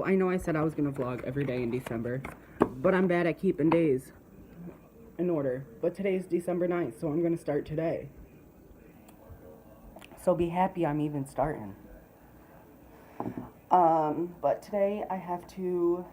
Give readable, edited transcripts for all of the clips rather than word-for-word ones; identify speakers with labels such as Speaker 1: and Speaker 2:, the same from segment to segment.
Speaker 1: I know I said I was going to vlog every day in December, but I'm bad at keeping days in order. But today's December 9th, so I'm going to start today. So be happy I'm even starting. But today I have to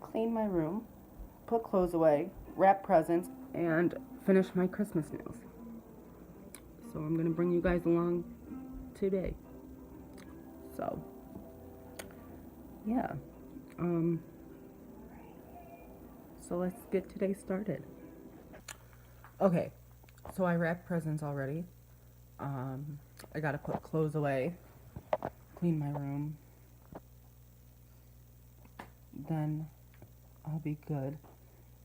Speaker 1: clean my room, put clothes away, wrap presents, and finish my Christmas nails. So I'm going to bring you guys along today. So, yeah. So let's get today started. Okay, so I wrapped presents already. I gotta put clothes away, clean my room, then I'll be good.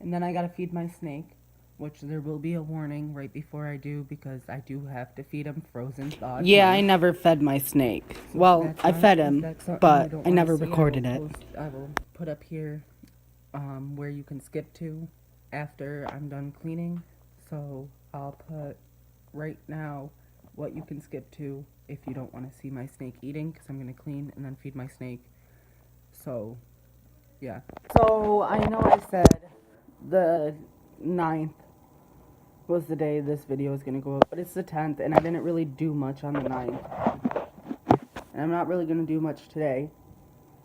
Speaker 1: And then I gotta feed my snake, which there will be a warning right before I do, because I do have to feed him frozen thawed. Yeah, I never fed my snake. So well, I fed him, but I never recorded it. I will put up here where you can skip to after I'm done cleaning. So I'll put right now what you can skip to if you don't want to see my snake eating, because I'm going to clean and then feed my snake. So, yeah. So, I know I said the 9th was the day this video is going to go up, but it's the 10th, and I didn't really do much on the 9th. And I'm not really going to do much today.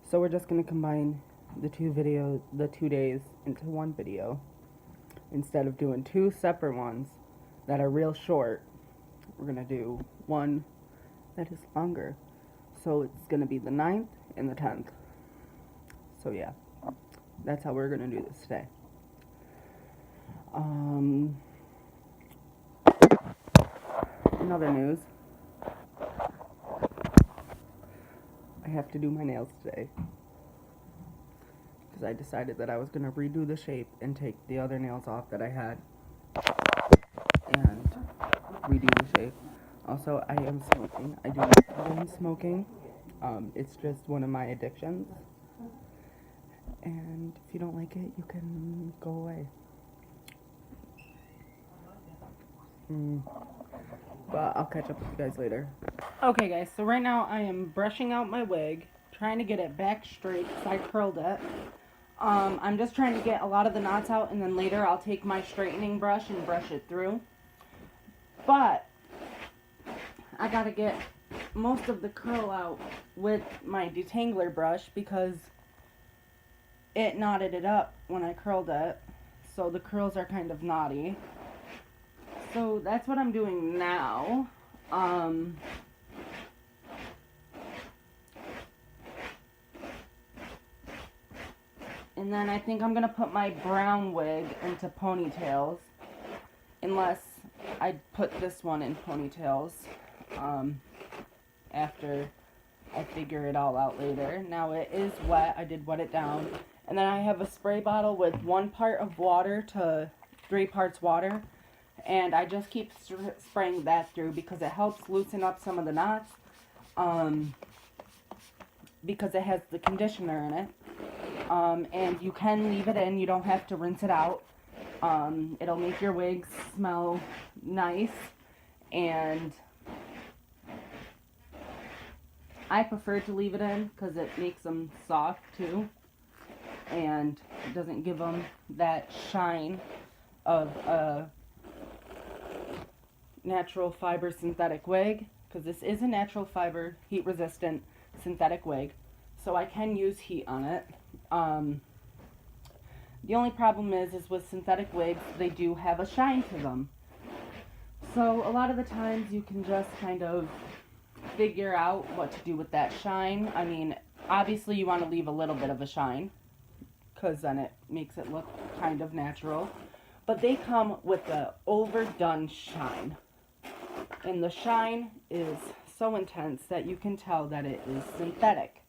Speaker 1: So we're just going to combine the 2 days into one video. Instead of doing 2 separate ones that are real short, we're going to do one that is longer. So it's going to be the 9th and the 10th. So yeah, that's how we're going to do this today. In other news, I have to do my nails today, because I decided that I was going to redo the shape and take the other nails off that I had and redo the shape. Also, I am smoking. I do not condone smoking. It's just one of my addictions. And if you don't like it, you can go away. But I'll catch up with you guys later. Okay, guys, so right now I am brushing out my wig, trying to get it back straight because I curled it. I'm just trying to get a lot of the knots out, and then later I'll take my straightening brush and brush it through. But I gotta get most of the curl out with my detangler brush because it knotted it up when I curled it. So the curls are kind of knotty. So that's what I'm doing now. And then I think I'm going to put my brown wig into ponytails. Unless I put this one in ponytails. After I figure it all out later. Now it is wet. I did wet it down. And then I have a spray bottle with 1 part of water to 3 parts water. And I just keep spraying that through because it helps loosen up some of the knots. Because it has the conditioner in it. And you can leave it in. You don't have to rinse it out. It'll make your wigs smell nice. And I prefer to leave it in because it makes them soft too. And it doesn't give them that shine of a natural fiber synthetic wig, because this is a natural fiber heat resistant synthetic wig, so I can use heat on it. The only problem is with synthetic wigs, they do have a shine to them. So a lot of the times you can just kind of figure out what to do with that shine. I mean, obviously you want to leave a little bit of a shine, because then it makes it look kind of natural. But they come with the overdone shine. And the shine is so intense that you can tell that it is synthetic.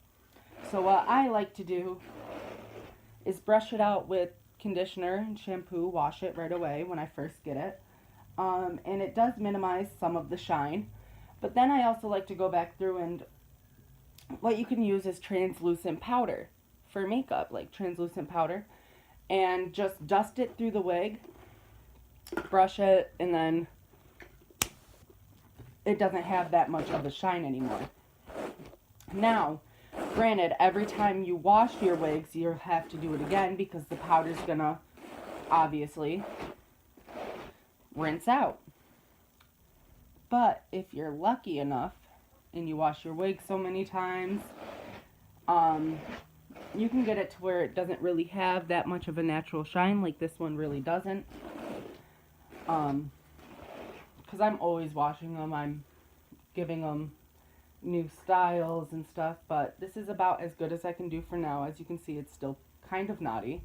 Speaker 1: So what I like to do is brush it out with conditioner and shampoo, wash it right away when I first get it. And it does minimize some of the shine. But then I also like to go back through, and what you can use is translucent powder for makeup, like translucent powder. And just dust it through the wig, brush it, and then it doesn't have that much of a shine anymore. Now, Granted, every time you wash your wigs, you'll have to do it again because the powder's gonna obviously rinse out. But if you're lucky enough and you wash your wig so many times, you can get it to where it doesn't really have that much of a natural shine, like this one really doesn't. Because I'm always washing them, I'm giving them new styles and stuff, but this is about as good as I can do for now. As you can see, it's still kind of knotty.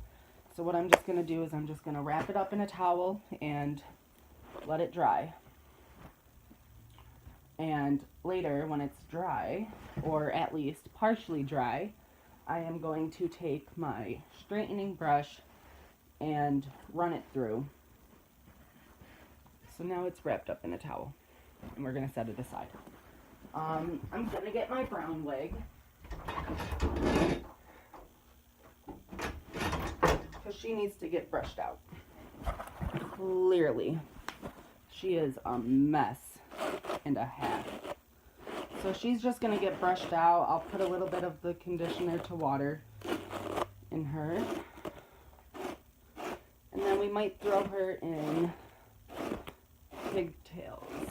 Speaker 1: So what I'm just going to do is I'm just going to wrap it up in a towel and let it dry. And later, when it's dry, or at least partially dry, I am going to take my straightening brush and run it through. So now it's wrapped up in a towel, and we're going to set it aside. I'm going to get my brown wig, because she needs to get brushed out. Clearly, she is a mess and a half. So she's just going to get brushed out. I'll put a little bit of the conditioner to water in her. And then we might throw her in pigtails.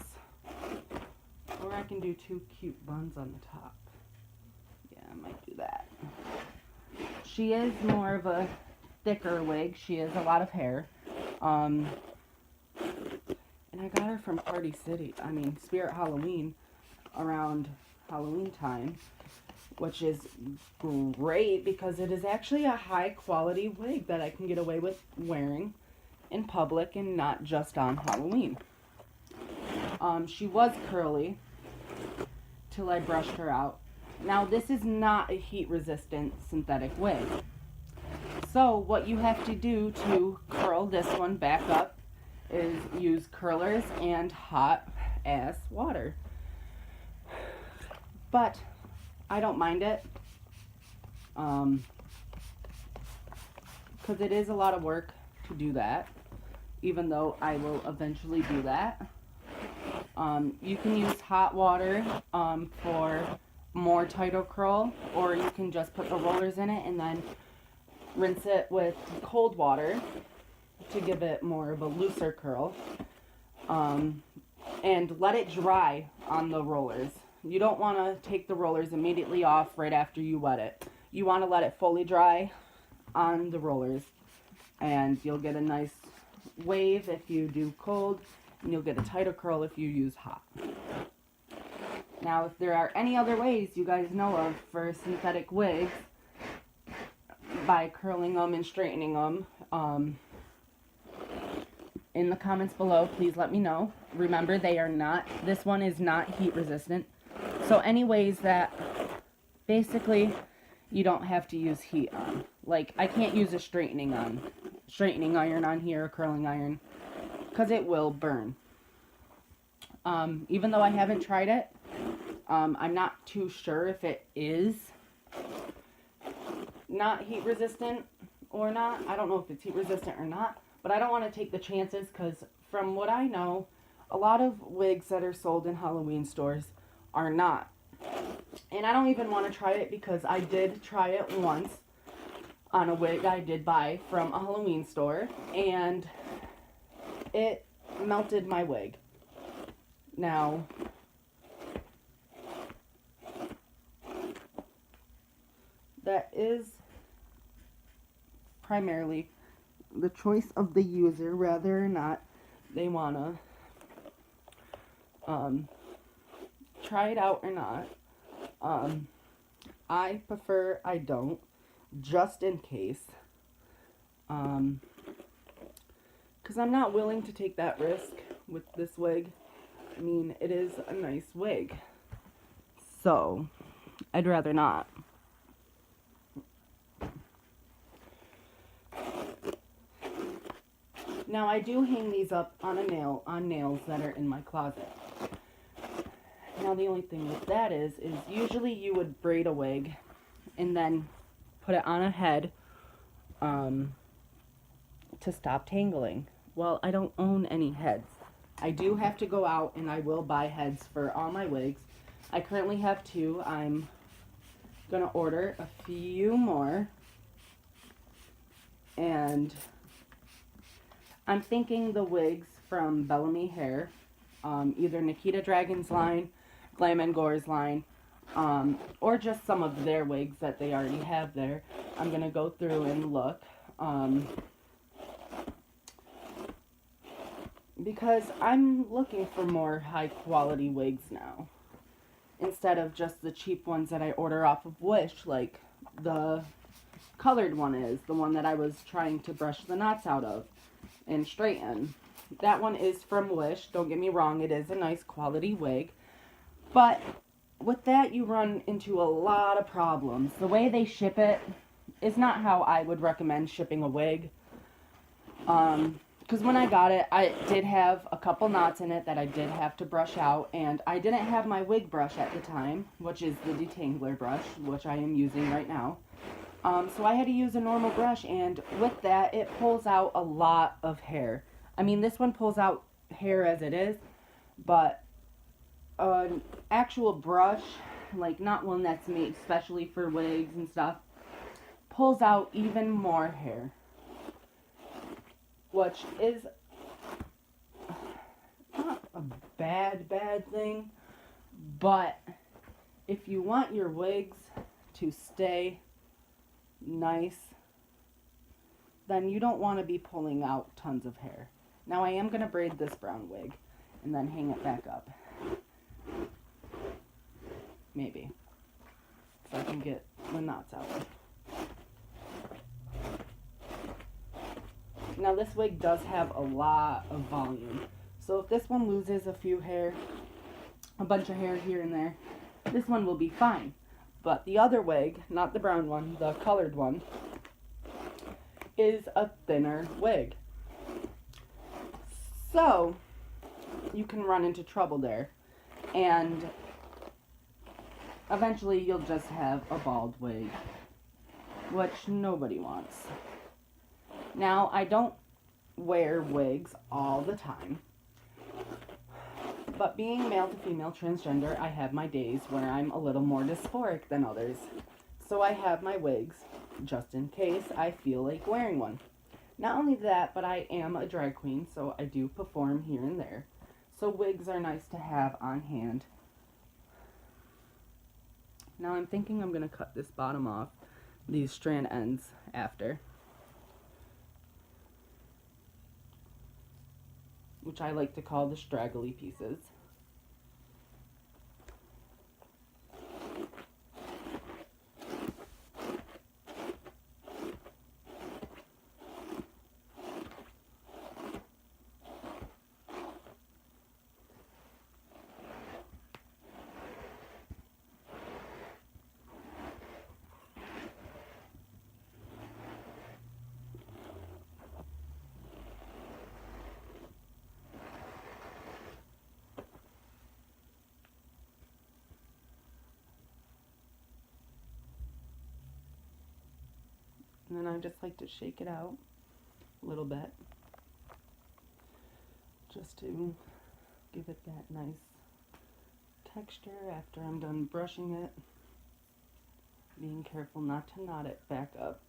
Speaker 1: Or I can do 2 cute buns on the top. Yeah, I might do that. She is more of a thicker wig. She has a lot of hair. And I got her from Spirit Halloween, around Halloween time, which is great because it is actually a high quality wig that I can get away with wearing in public and not just on Halloween. She was curly till I brushed her out. Now this is not a heat resistant synthetic wig. So what you have to do to curl this one back up is use curlers and hot ass water. But I don't mind it, because it is a lot of work to do that, even though I will eventually do that. You can use hot water for more tighter curl, or you can just put the rollers in it and then rinse it with cold water to give it more of a looser curl, and let it dry on the rollers. You don't want to take the rollers immediately off right after you wet it. You want to let it fully dry on the rollers, and you'll get a nice wave if you do cold, and you'll get a tighter curl if you use hot. Now, if there are any other ways you guys know of for synthetic wigs, by curling them and straightening them, in the comments below, please let me know. Remember, this one is not heat resistant. So any ways that basically you don't have to use heat on. Like, I can't use a straightening iron on here, a curling iron, because it will burn. Even though I haven't tried it, I'm not too sure if it is not heat resistant or not. I don't know if it's heat resistant or not, but I don't want to take the chances, because from what I know, a lot of wigs that are sold in Halloween stores are not. And I don't even want to try it, because I did try it once on a wig I did buy from a Halloween store, and it melted my wig. Now, that is primarily the choice of the user, whether or not they want to try it out or not. I prefer I don't, just in case, because I'm not willing to take that risk with this wig. I mean, it is a nice wig, so I'd rather not. Now, I do hang these up on nails that are in my closet. Now, the only thing with that is usually you would braid a wig and then put it on a head to stop tangling. Well, I don't own any heads. I do have to go out and I will buy heads for all my wigs. I currently have 2. I'm Gonna order a few more. And I'm thinking the wigs from Bellamy Hair, either Nikita Dragon's line, Glam and Gore's line, or just some of their wigs that they already have there. I'm going to go through and look, because I'm looking for more high quality wigs now, instead of just the cheap ones that I order off of Wish, like the colored one is, the one that I was trying to brush the knots out of and straighten. That one is from Wish. Don't get me wrong, it is a nice quality wig, but with that you run into a lot of problems. The way they ship it is not how I would recommend shipping a wig, because when I got it, I did have a couple knots in it that I did have to brush out, and I didn't have my wig brush at the time, which is the detangler brush, which I am using right now. So I had to use a normal brush, and with that, it pulls out a lot of hair. I mean, this one pulls out hair as it is, but an actual brush, like not one that's made especially for wigs and stuff, pulls out even more hair, which is not a bad thing, but if you want your wigs to stay nice, then you don't want to be pulling out tons of hair. Now I am going to braid this brown wig and then hang it back up. Maybe. So I can get the knots out. Now this wig does have a lot of volume. So if this one loses a bunch of hair here and there, this one will be fine. But the other wig, not the brown one, the colored one, is a thinner wig. So you can run into trouble there. And eventually you'll just have a bald wig, which nobody wants. Now, I don't wear wigs all the time, but being male to female transgender, I have my days where I'm a little more dysphoric than others. So I have my wigs just in case I feel like wearing one. Not only that, but I am a drag queen, so I do perform here and there. So wigs are nice to have on hand. Now I'm thinking I'm going to cut this bottom off, these strand ends, after, which I like to call the straggly pieces. And then I just like to shake it out a little bit, just to give it that nice texture after I'm done brushing it. Being careful not to knot it back up.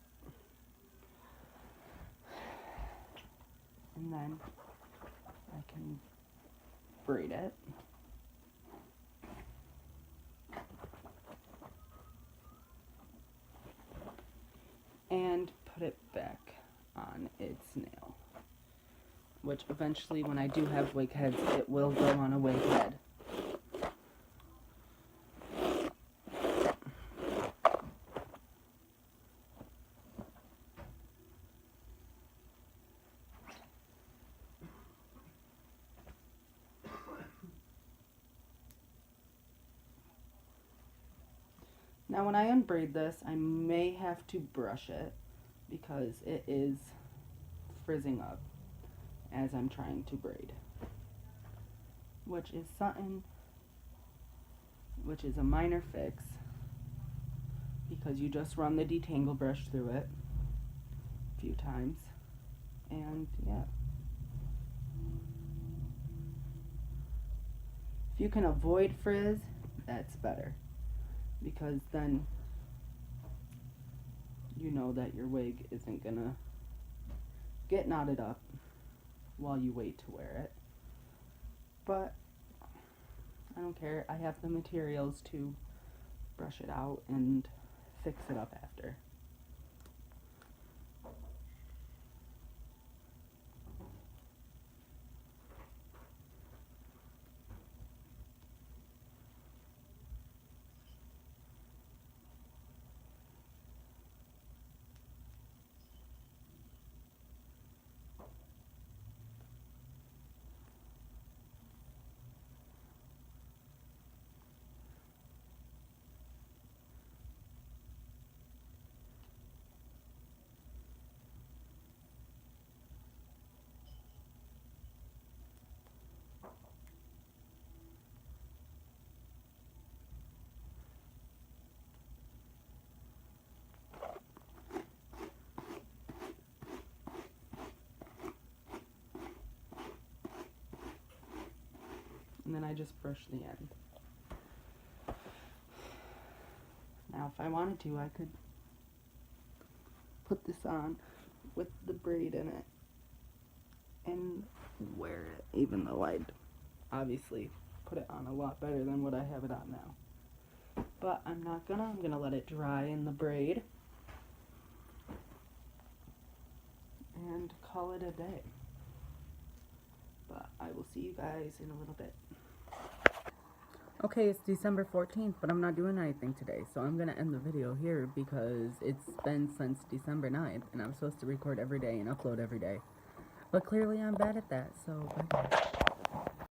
Speaker 1: And then I can braid it. And put it back on its nail, which eventually, when I do have wig heads, it will go on a wig head. Now when I unbraid this, I may have to brush it because it is frizzing up as I'm trying to braid, which is a minor fix, because you just run the detangle brush through it a few times, and yeah. If you can avoid frizz, that's better, because then you know that your wig isn't gonna get knotted up while you wait to wear it. But I don't care. I have the materials to brush it out and fix it up after. And then I just brush the end. Now, if I wanted to, I could put this on with the braid in it and wear it, even though I'd obviously put it on a lot better than what I have it on now. But I'm not gonna. I'm gonna let it dry in the braid and call it a day. But I will see you guys in a little bit. Okay, it's December 14th, but I'm not doing anything today, so I'm gonna end the video here because it's been since December 9th, and I'm supposed to record every day and upload every day. But clearly I'm bad at that, so bye guys.